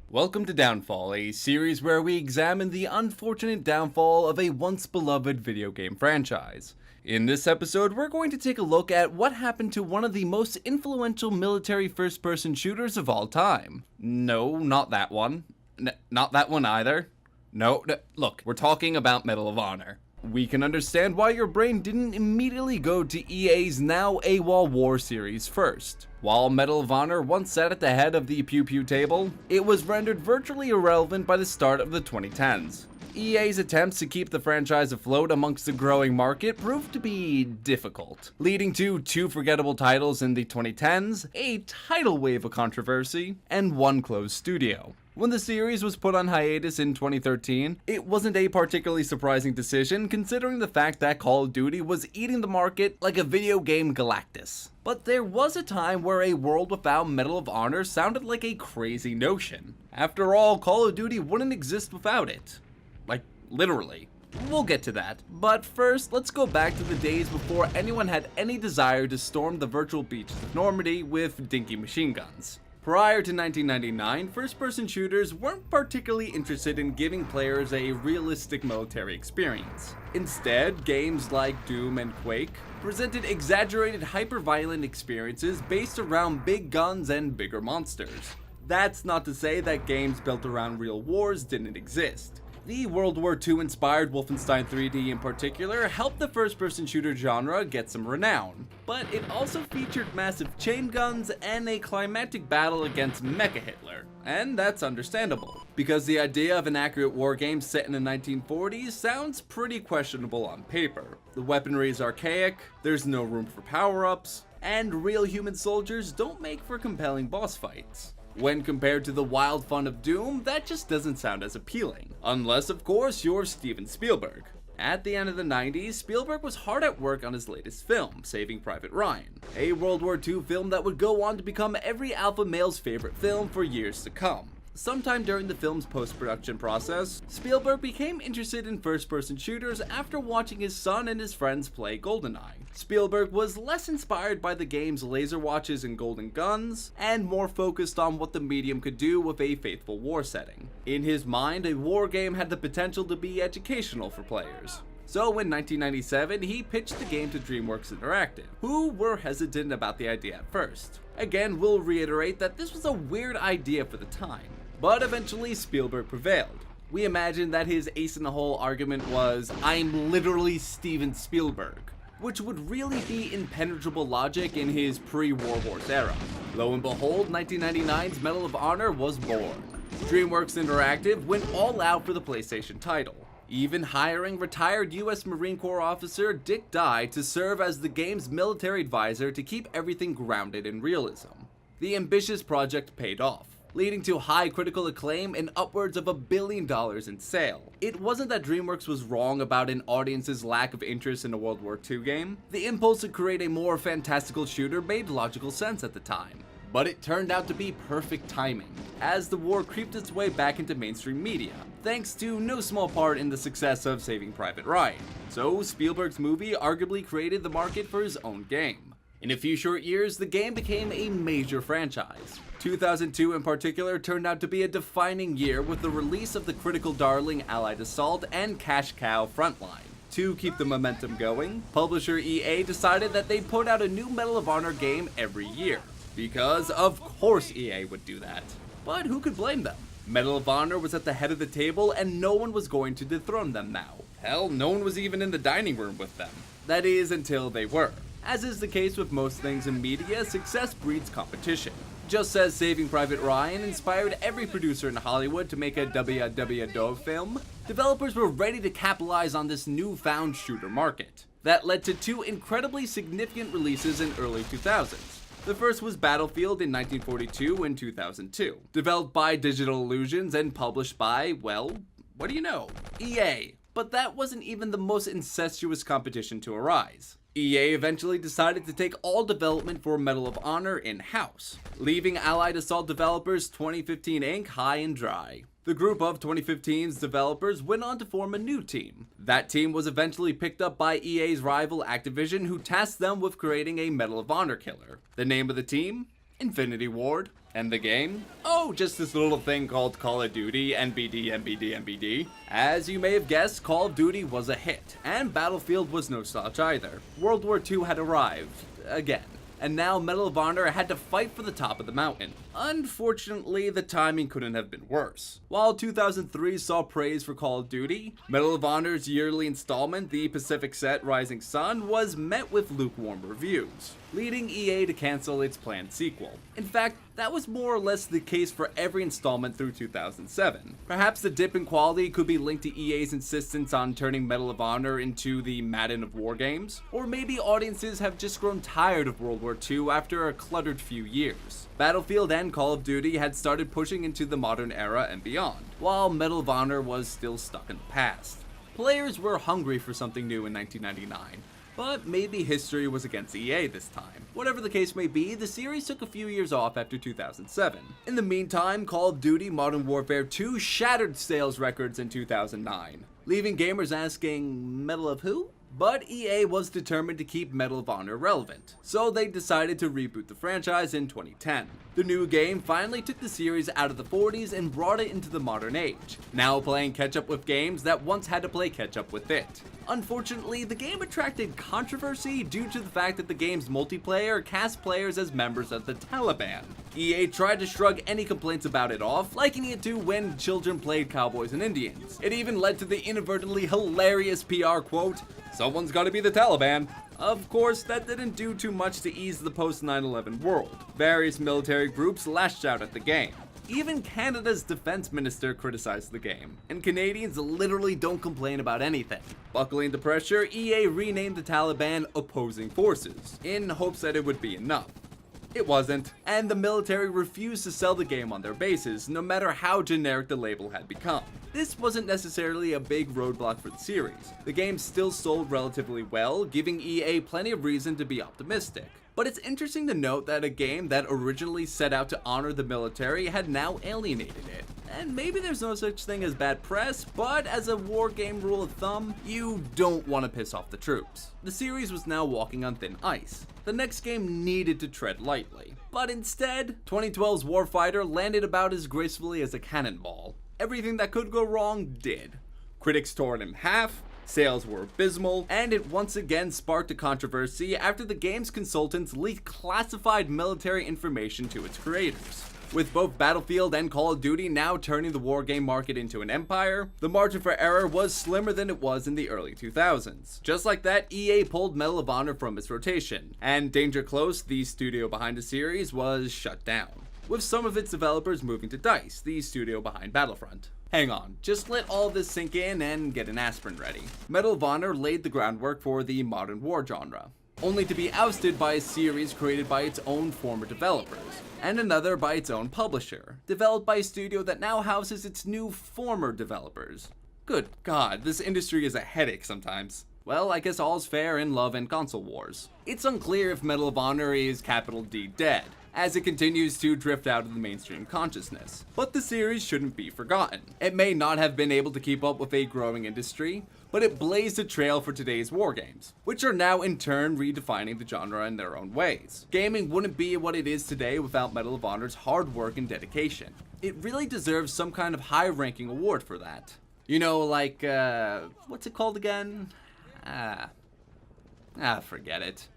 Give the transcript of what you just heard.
Welcome to Downfall, a series where we examine the unfortunate downfall of a once beloved video game franchise. In this episode, we're going to take a look at what happened to one of the most influential military first-person shooters of all time. No, not that one. Not that one either. No, look, we're talking about Medal of Honor. We can understand why your brain didn't immediately go to EA's now AWOL War series first. While Medal of Honor once sat at the head of the Pew Pew table, it was rendered virtually irrelevant by the start of the 2010s. EA's attempts to keep the franchise afloat amongst the growing market proved to be difficult, leading to two forgettable titles in the 2010s, a tidal wave of controversy, and one closed studio. When the series was put on hiatus in 2013, it wasn't a particularly surprising decision considering the fact that Call of Duty was eating the market like a video game Galactus. But there was a time where a world without Medal of Honor sounded like a crazy notion. After all, Call of Duty wouldn't exist without it. Like, literally. We'll get to that. But first, let's go back to the days before anyone had any desire to storm the virtual beaches of Normandy with dinky machine guns. Prior to 1999, first-person shooters weren't particularly interested in giving players a realistic military experience. Instead, games like Doom and Quake presented exaggerated hyper-violent experiences based around big guns and bigger monsters. That's not to say that games built around real wars didn't exist. The World War II inspired Wolfenstein 3D in particular helped the first-person shooter genre get some renown, but it also featured massive chain guns and a climactic battle against Mecha Hitler, and that's understandable, because the idea of an accurate war game set in the 1940s sounds pretty questionable on paper. The weaponry is archaic, there's no room for power-ups, and real human soldiers don't make for compelling boss fights. When compared to the wild fun of Doom, that just doesn't sound as appealing. Unless, of course, you're Steven Spielberg. At the end of the 90s, Spielberg was hard at work on his latest film, Saving Private Ryan, a World War II film that would go on to become every alpha male's favorite film for years to come. Sometime during the film's post-production process, Spielberg became interested in first-person shooters after watching his son and his friends play GoldenEye. Spielberg was less inspired by the game's laser watches and golden guns, and more focused on what the medium could do with a faithful war setting. In his mind, a war game had the potential to be educational for players. So in 1997, he pitched the game to DreamWorks Interactive, who were hesitant about the idea at first. Again, we'll reiterate that this was a weird idea for the time, but eventually Spielberg prevailed. We imagine that his ace-in-the-hole argument was, "I'm literally Steven Spielberg," which would really be impenetrable logic in his pre-War Wars era. Lo and behold, 1999's Medal of Honor was born. DreamWorks Interactive went all out for the PlayStation title, even hiring retired US Marine Corps officer Dick Dye to serve as the game's military advisor to keep everything grounded in realism. The ambitious project paid off, leading to high critical acclaim and upwards of $1 billion in sale. It wasn't that DreamWorks was wrong about an audience's lack of interest in a World War II game. The impulse to create a more fantastical shooter made logical sense at the time. But it turned out to be perfect timing, as the war creeped its way back into mainstream media, thanks to no small part in the success of Saving Private Ryan. So Spielberg's movie arguably created the market for his own game. In a few short years, the game became a major franchise. 2002 in particular turned out to be a defining year with the release of the critical darling Allied Assault and Cash Cow Frontline. To keep the momentum going, publisher EA decided that they'd put out a new Medal of Honor game every year. Because of course EA would do that. But who could blame them? Medal of Honor was at the head of the table and no one was going to dethrone them now. Hell, no one was even in the dining room with them. That is, until they were. As is the case with most things in media, success breeds competition. Just as Saving Private Ryan inspired every producer in Hollywood to make a W.W. Dove film, developers were ready to capitalize on this newfound shooter market. That led to two incredibly significant releases in early 2000s. The first was Battlefield in 1942 and 2002, developed by Digital Illusions and published by, well, what do you know? EA. But that wasn't even the most incestuous competition to arise. EA eventually decided to take all development for Medal of Honor in-house, leaving Allied Assault developers 2015 Inc. high and dry. The group of 2015's developers went on to form a new team. That team was eventually picked up by EA's rival Activision, who tasked them with creating a Medal of Honor killer. The name of the team? Infinity Ward. And the game? Oh, just this little thing called Call of Duty, NBD, NBD, NBD. As you may have guessed, Call of Duty was a hit, and Battlefield was no slouch either. World War II had arrived, again. And now Medal of Honor had to fight for the top of the mountain. Unfortunately, the timing couldn't have been worse. While 2003 saw praise for Call of Duty, Medal of Honor's yearly installment, the Pacific Set Rising Sun, was met with lukewarm reviews, leading EA to cancel its planned sequel. In fact, that was more or less the case for every installment through 2007. Perhaps the dip in quality could be linked to EA's insistence on turning Medal of Honor into the Madden of war games, or maybe audiences have just grown tired of World War II after a cluttered few years. Battlefield and Call of Duty had started pushing into the modern era and beyond, while Medal of Honor was still stuck in the past. Players were hungry for something new in 1999. But maybe history was against EA this time. Whatever the case may be, the series took a few years off after 2007. In the meantime, Call of Duty Modern Warfare 2 shattered sales records in 2009, leaving gamers asking, Medal of who? But EA was determined to keep Medal of Honor relevant, so they decided to reboot the franchise in 2010. The new game finally took the series out of the 40s and brought it into the modern age, now playing catch-up with games that once had to play catch-up with it. Unfortunately, the game attracted controversy due to the fact that the game's multiplayer cast players as members of the Taliban. EA tried to shrug any complaints about it off, likening it to when children played Cowboys and Indians. It even led to the inadvertently hilarious PR quote, "Someone's gotta be the Taliban." Of course, that didn't do too much to ease the post-9/11 world. Various military groups lashed out at the game. Even Canada's defense minister criticized the game, and Canadians literally don't complain about anything. Buckling to pressure, EA renamed the Taliban Opposing Forces, in hopes that it would be enough. It wasn't, and the military refused to sell the game on their bases, no matter how generic the label had become. This wasn't necessarily a big roadblock for the series. The game still sold relatively well, giving EA plenty of reason to be optimistic. But it's interesting to note that a game that originally set out to honor the military had now alienated it. And maybe there's no such thing as bad press, but as a war game rule of thumb, you don't want to piss off the troops. The series was now walking on thin ice. The next game needed to tread lightly. But instead, 2012's Warfighter landed about as gracefully as a cannonball. Everything that could go wrong did. Critics tore it in half, sales were abysmal, and it once again sparked a controversy after the game's consultants leaked classified military information to its creators. With both Battlefield and Call of Duty now turning the war game market into an empire, the margin for error was slimmer than it was in the early 2000s. Just like that, EA pulled Medal of Honor from its rotation, and Danger Close, the studio behind the series, was shut down, with some of its developers moving to DICE, the studio behind Battlefront. Hang on, just let all this sink in and get an aspirin ready. Medal of Honor laid the groundwork for the modern war genre, only to be ousted by a series created by its own former developers, and another by its own publisher, developed by a studio that now houses its new former developers. Good God, this industry is a headache sometimes. Well, I guess all's fair in love and console wars. It's unclear if Medal of Honor is capital D dead, as it continues to drift out of the mainstream consciousness. But the series shouldn't be forgotten. It may not have been able to keep up with a growing industry, but it blazed a trail for today's wargames, which are now in turn redefining the genre in their own ways. Gaming wouldn't be what it is today without Medal of Honor's hard work and dedication. It really deserves some kind of high-ranking award for that. You know, like, what's it called again? Forget it.